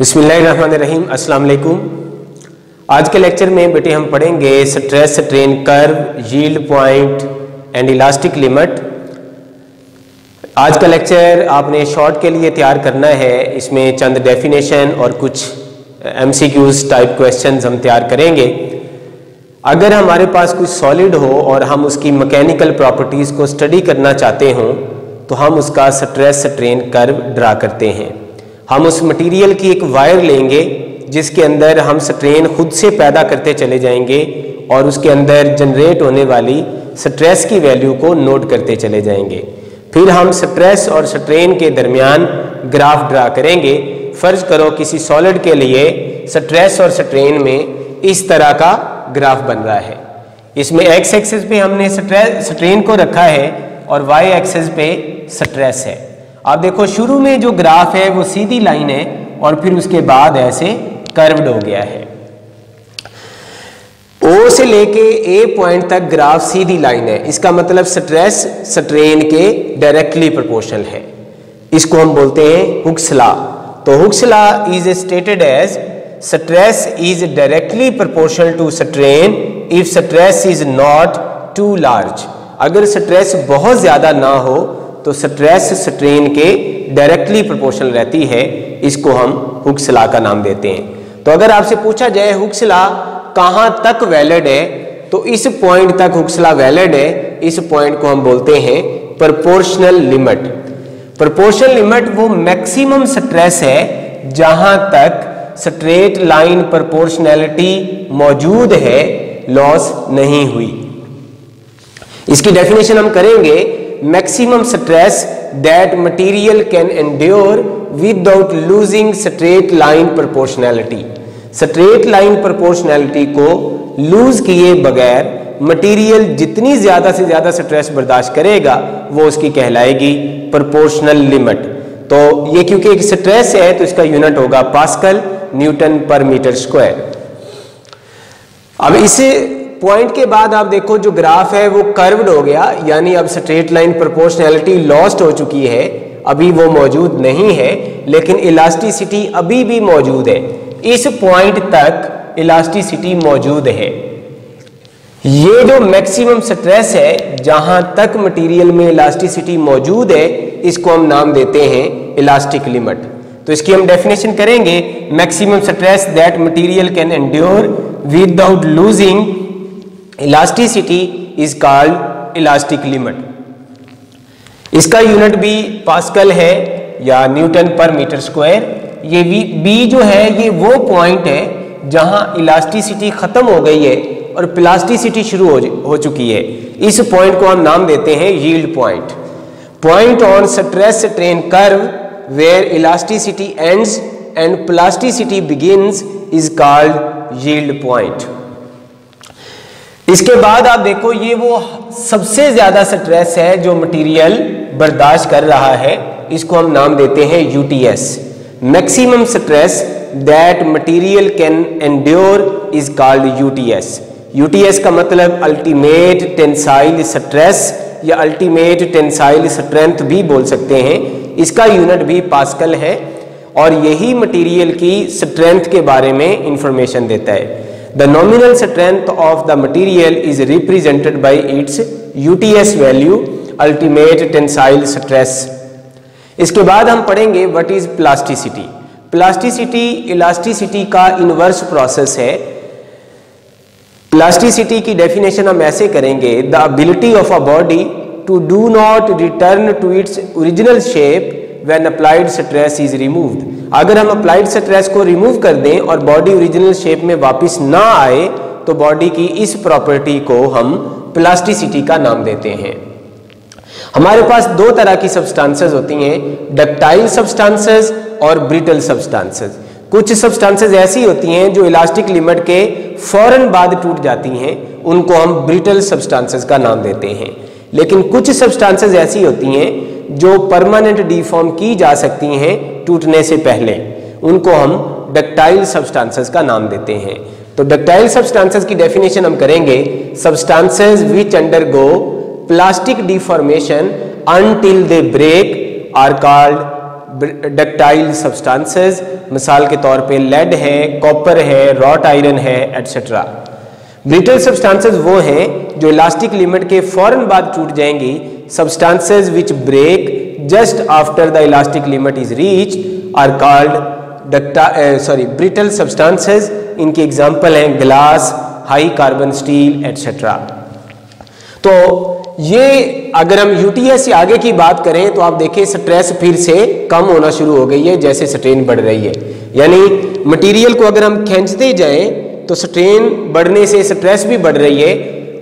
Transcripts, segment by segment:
बिस्मिल्लाहिर्रहमानिर्रहीम, अस्सलाम वालेकुम। आज के लेक्चर में बेटे हम पढ़ेंगे stress strain curve, yield point and elastic limit. आज का लेक्चर आपने शॉर्ट के लिए तैयार करना है। इसमें चंद डेफिनेशन और कुछ एमसीक्यूज टाइप क्वेश्चंस हम तैयार करेंगे। अगर हमारे पास कुछ सॉलिड हो और हम उसकी मैकेनिकल प्रॉपर्टीज़ को स्टडी करना चाहते हों तो हम उसका स्ट्रेस स्ट्रेन कर्व ड्रा करते हैं। हम उस मटेरियल की एक वायर लेंगे जिसके अंदर हम स्ट्रेन खुद से पैदा करते चले जाएंगे और उसके अंदर जनरेट होने वाली स्ट्रेस की वैल्यू को नोट करते चले जाएंगे। फिर हम स्ट्रेस और स्ट्रेन के दरमियान ग्राफ ड्रा करेंगे। फर्ज करो किसी सॉलिड के लिए स्ट्रेस और स्ट्रेन में इस तरह का ग्राफ बन रहा है। इसमें एक्स एक्सिस पे हमने स्ट्रेन को रखा है और वाई एक्सिस पे स्ट्रेस है। आप देखो शुरू में जो ग्राफ है वो सीधी लाइन है और फिर उसके बाद ऐसे कर्व्ड हो गया है। O से लेके A पॉइंट तक ग्राफ सीधी लाइन है। इसका मतलब स्ट्रेस स्ट्रेन के डायरेक्टली प्रोपोर्शनल है। इसको हम बोलते हैं हुक्स लॉ। तो Hooke's law is stated as stress is directly proportional to strain if stress is not too large. अगर स्ट्रेस बहुत ज्यादा ना हो तो स्ट्रेस स्ट्रेन के डायरेक्टली प्रोपोर्शनल रहती है। इसको हम हुक्स लॉ का नाम देते हैं। तो अगर आपसे पूछा जाए हुक्स लॉ कहां तक वैलिड है तो इस पॉइंट तक हुक्स लॉ वैलिड है। इस पॉइंट को हम बोलते हैं प्रोपोर्शनल लिमिट। प्रोपोर्शनल लिमिट वो मैक्सिमम स्ट्रेस है जहां तक स्ट्रेट लाइन प्रोपोर्शनैलिटी मौजूद है, लॉस नहीं हुई। इसकी डेफिनेशन हम करेंगे, maximum stress that material can endure without losing straight line proportionality. Straight line proportionality को लूज किए बगैर मटेरियल जितनी ज्यादा से ज्यादा स्ट्रेस बर्दाश्त करेगा वो उसकी कहलाएगी प्रोपोर्शनल लिमिट। तो ये क्योंकि एक स्ट्रेस है तो इसका यूनिट होगा पास्कल न्यूटन पर मीटर स्क्वायर। अब इसे पॉइंट के बाद आप देखो जो ग्राफ है वो कर्व्ड हो गया, यानी अब स्ट्रेट लाइन प्रोपोर्शनैलिटी लॉस्ट हो चुकी है। अभी वो मौजूद नहीं है लेकिन इलास्टिसिटी अभी भी मौजूद है। इस पॉइंट तक इलास्टिसिटी मौजूद है। ये जो मैक्सिमम स्ट्रेस है जहां तक मटेरियल में इलास्टिसिटी मौजूद है इसको हम नाम देते हैं इलास्टिक लिमिट। तो इसकी हम डेफिनेशन करेंगे, maximum stress that material can endure without losing elasticity is called elastic limit. इसका यूनिट भी पास्कल है या न्यूटन पर मीटर स्क्वायर। ये बी जो है ये वो पॉइंट है जहां इलास्टिसिटी खत्म हो गई है और प्लास्टिसिटी शुरू हो चुकी है। इस पॉइंट को हम नाम देते हैं yield point. Point on stress strain curve where elasticity ends and plasticity begins is called yield point. इसके बाद आप देखो ये वो सबसे ज्यादा स्ट्रेस है जो मटेरियल बर्दाश्त कर रहा है। इसको हम नाम देते हैं UTS, maximum stress that material can endure is called UTS. UTS का मतलब अल्टीमेट टेंसाइल स्ट्रेस या अल्टीमेट टेंसाइल स्ट्रेंथ भी बोल सकते हैं। इसका यूनिट भी पास्कल है और यही मटेरियल की स्ट्रेंथ के बारे में इंफॉर्मेशन देता है। The nominal strength of the material is represented by its UTS value, ultimate tensile stress। इसके बाद हम पढ़ेंगे what is plasticity। Plasticity elasticity का इनवर्स प्रोसेस है। प्लास्टिसिटी की डेफिनेशन हम ऐसे करेंगे, the ability of a body to do not return to its original shape when applied stress is removed। अगर हम अप्लाइड स्ट्रेस को रिमूव कर दें और बॉडी ओरिजिनल शेप में वापस ना आए तो बॉडी की इस प्रॉपर्टी को हम प्लास्टिसिटी का नाम देते हैं। हमारे पास दो तरह की सब्सटेंसेस होती हैं, डक्टाइल सब्सटेंसेस और ब्रिटल सब्सटेंसेस। कुछ सब्सटेंसेस ऐसी होती हैं जो इलास्टिक लिमिट के फौरन बाद टूट जाती हैं, उनको हम ब्रिटल सब्सटेंसेस का नाम देते हैं। लेकिन कुछ सब्सटेंसेस ऐसी होती हैं जो परमानेंट डिफॉर्म की जा सकती हैं टूटने से पहले, उनको हम डक्टाइल सब्सटेंसेस का नाम देते हैं। तो डक्टाइल सब्सटेंसेस की डेफिनेशन हम करेंगे, substances which undergo plastic deformation until they break are called ductile substances, मिसाल के तौर पे लेड है, कॉपर है, रॉट आयरन है, एटसेट्रा। ब्रिटल सब्सटेंसेस वो हैं जो इलास्टिक लिमिट के फौरन बाद टूट जाएंगी। Substances which break just after the elastic limit is reached are called brittle substances. इनके एग्जांपल हैं glass, high carbon steel, etcetera. तो ये अगर हम यूटीएस से आगे की बात करें तो आप देखें स्ट्रेस फिर से कम होना शुरू हो गई है जैसे स्ट्रेन बढ़ रही है। यानी मटेरियल को अगर हम खींचते जाएं तो स्ट्रेन बढ़ने से स्ट्रेस भी बढ़ रही है,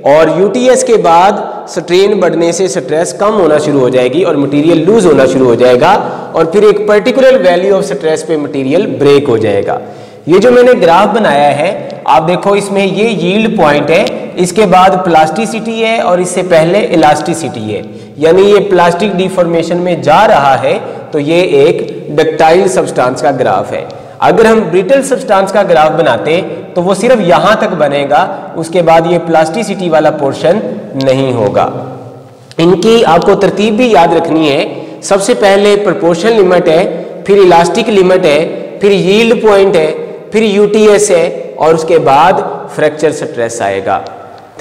और यूटीएस के बाद स्ट्रेन बढ़ने से स्ट्रेस कम होना शुरू हो जाएगी और मटेरियल लूज होना शुरू हो जाएगा, और फिर एक पर्टिकुलर वैल्यू ऑफ स्ट्रेस पे मटेरियल ब्रेक हो जाएगा। ये जो मैंने ग्राफ बनाया है आप देखो, इसमें ये यील्ड पॉइंट है, इसके बाद प्लास्टिसिटी है और इससे पहले इलास्टिसिटी है। यानी ये प्लास्टिक डिफॉर्मेशन में जा रहा है, तो ये एक डक्टाइल सब्सटेंस का ग्राफ है। अगर हम ब्रिटल सब्सटेंस का ग्राफ बनाते तो वो सिर्फ यहां तक बनेगा, उसके बाद ये प्लास्टिसिटी वाला पोर्शन नहीं होगा। इनकी आपको तरतीब भी याद रखनी है। सबसे पहले प्रोपोर्शनल लिमिट है, फिर इलास्टिक लिमिट है, फिर यील्ड पॉइंट है, फिर यूटीएस है, और उसके बाद फ्रैक्चर स्ट्रेस आएगा।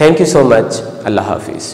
Thank you so much. Allah Hafiz.